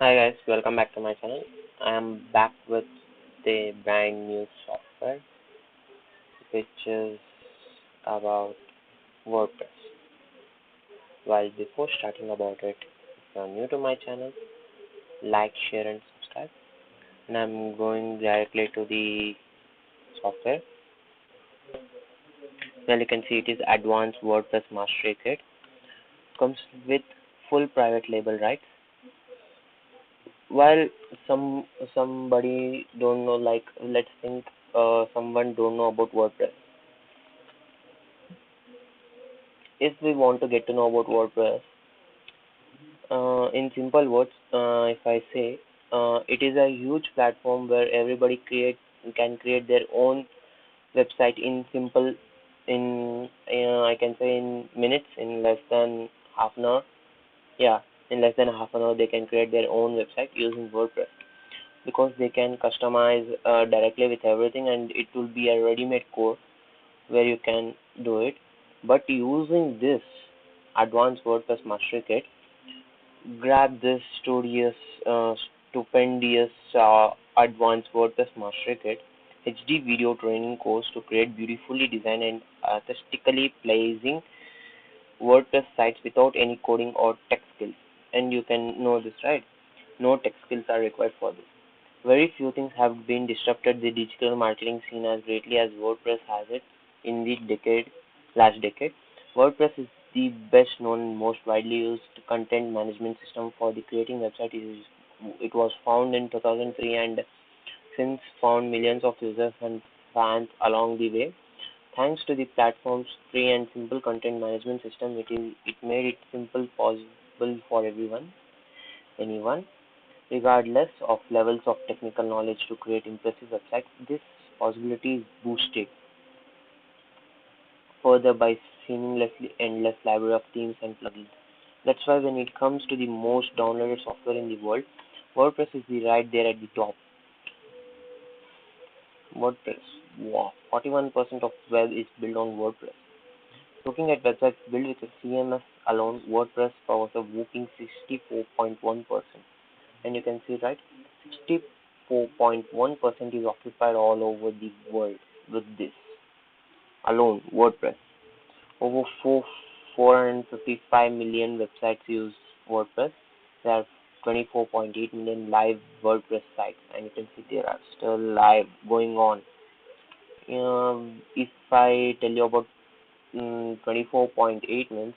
Hi guys, welcome back to my channel. I am back with the brand new software which is about WordPress. Well, before starting about it, if you are new to my channel, like, share and subscribe. And I'm going directly to the software. Well, you can see it is Advanced WordPress Mastery Kit. Comes with full private label rights. While somebody don't know, like let's think someone don't know about WordPress. If we want to get to know about WordPress, in simple words, if I say, it is a huge platform where everybody can create their own website in simple, in I can say in minutes, in less than half an hour. Yeah, in less than half an hour they can create their own website using WordPress because they can customize directly with everything, and it will be a ready-made core where you can do it. But using this advanced WordPress master kit, grab this stupendous advanced WordPress master kit HD video training course to create beautifully designed and aesthetically pleasing WordPress sites without any coding or tech skills. And you can know this, right? No tech skills are required for this. Very few things have been disrupted the digital marketing scene as greatly as WordPress has it in the last decade. WordPress is the best known, most widely used content management system for the creating website. It was found in 2003 and since found millions of users and fans along the way. Thanks to the platform's free and simple content management system, it made it simple possible for anyone regardless of levels of technical knowledge to create impressive websites. This possibility is boosted further by seamlessly endless library of themes and plugins. That's why when it comes to the most downloaded software in the world, WordPress is right there at the top. WordPress. Wow. 41% of web is built on WordPress. Looking at websites built with a CMS alone, WordPress powers a whopping 64.1%. And you can see, right, 64.1% is occupied all over the world with this alone, WordPress. Over 455 million websites use WordPress. There are 24.8 million live WordPress sites, and you can see there are still live going on. If I tell you about 24.8 means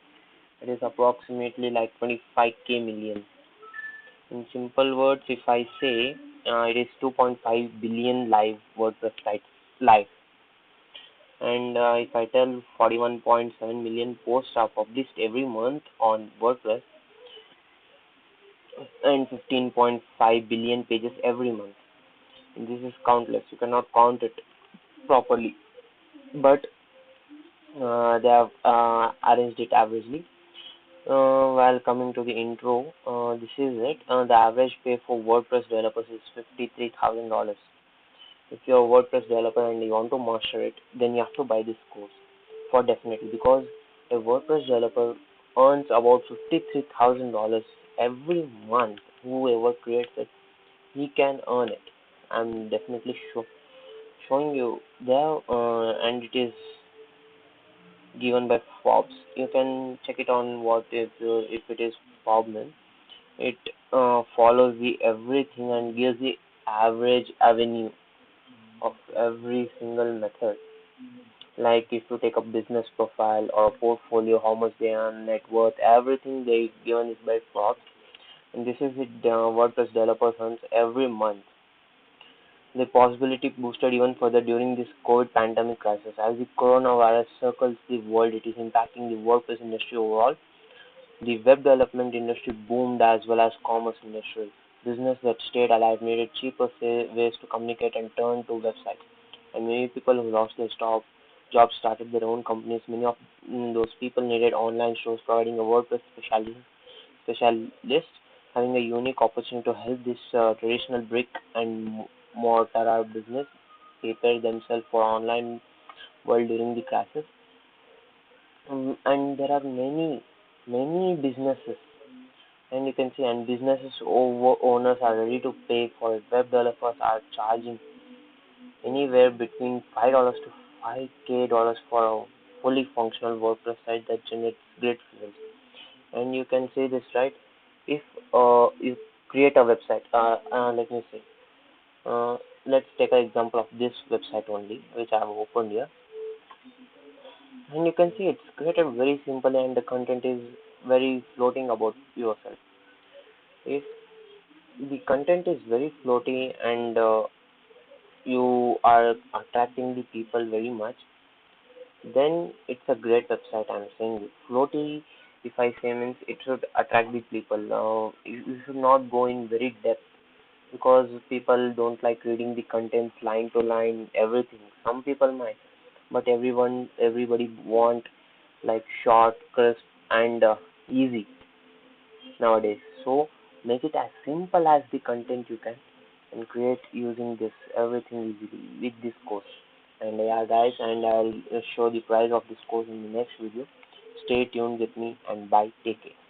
it is approximately like 25k million. In simple words, if I say it is 2.5 billion live WordPress sites live, and if I tell 41.7 million posts are published every month on WordPress, and 15.5 billion pages every month. And this is countless. You cannot count it properly, but they have arranged it averagely. While coming to the intro, this is it. The average pay for WordPress developers is $53,000. If you're a WordPress developer and you want to master it, then you have to buy this course for definitely, because a WordPress developer earns about $53,000 every month. Whoever creates it, he can earn it. I'm definitely showing you there, and it is given by Forbes. You can check it on what if it is Forbes. It follows the everything and gives the average avenue of every single method. Like if you take a business profile or a portfolio, how much they earn, net worth, everything they given is by Forbes. And this is it. WordPress developers earns every month. The possibility boosted even further during this COVID pandemic crisis. As the coronavirus circles the world, it is impacting the WordPress industry overall. The web development industry boomed as well as commerce industry. Business that stayed alive needed cheaper ways to communicate and turn to websites. And many people who lost their jobs started their own companies. Many of those people needed online stores providing a WordPress specialist, having a unique opportunity to help this traditional brick and mortar business prepare themselves for online world during the crisis. And there are many businesses And you can see, and businesses over owners are ready to pay for it. Web developers are charging anywhere between $5 to $5K for a fully functional WordPress site that generates great results. And you can say this, right? If you create a website, let me say, uh, let's take an example of this website only, which I have opened here. And you can see it's created very simply, and the content is very floating about yourself. If the content is very floaty and you are attracting the people very much, then it's a great website. I'm saying floaty. If I say means it should attract the people. You should not go in very depth because people don't like reading the contents line to line, everything. Some people might, but everybody want like short, crisp, and easy nowadays. So make it as simple as the content you can and create using this everything easily with this course. And yeah, guys, and I'll show the price of this course in the next video. Stay tuned with me and bye. Take care.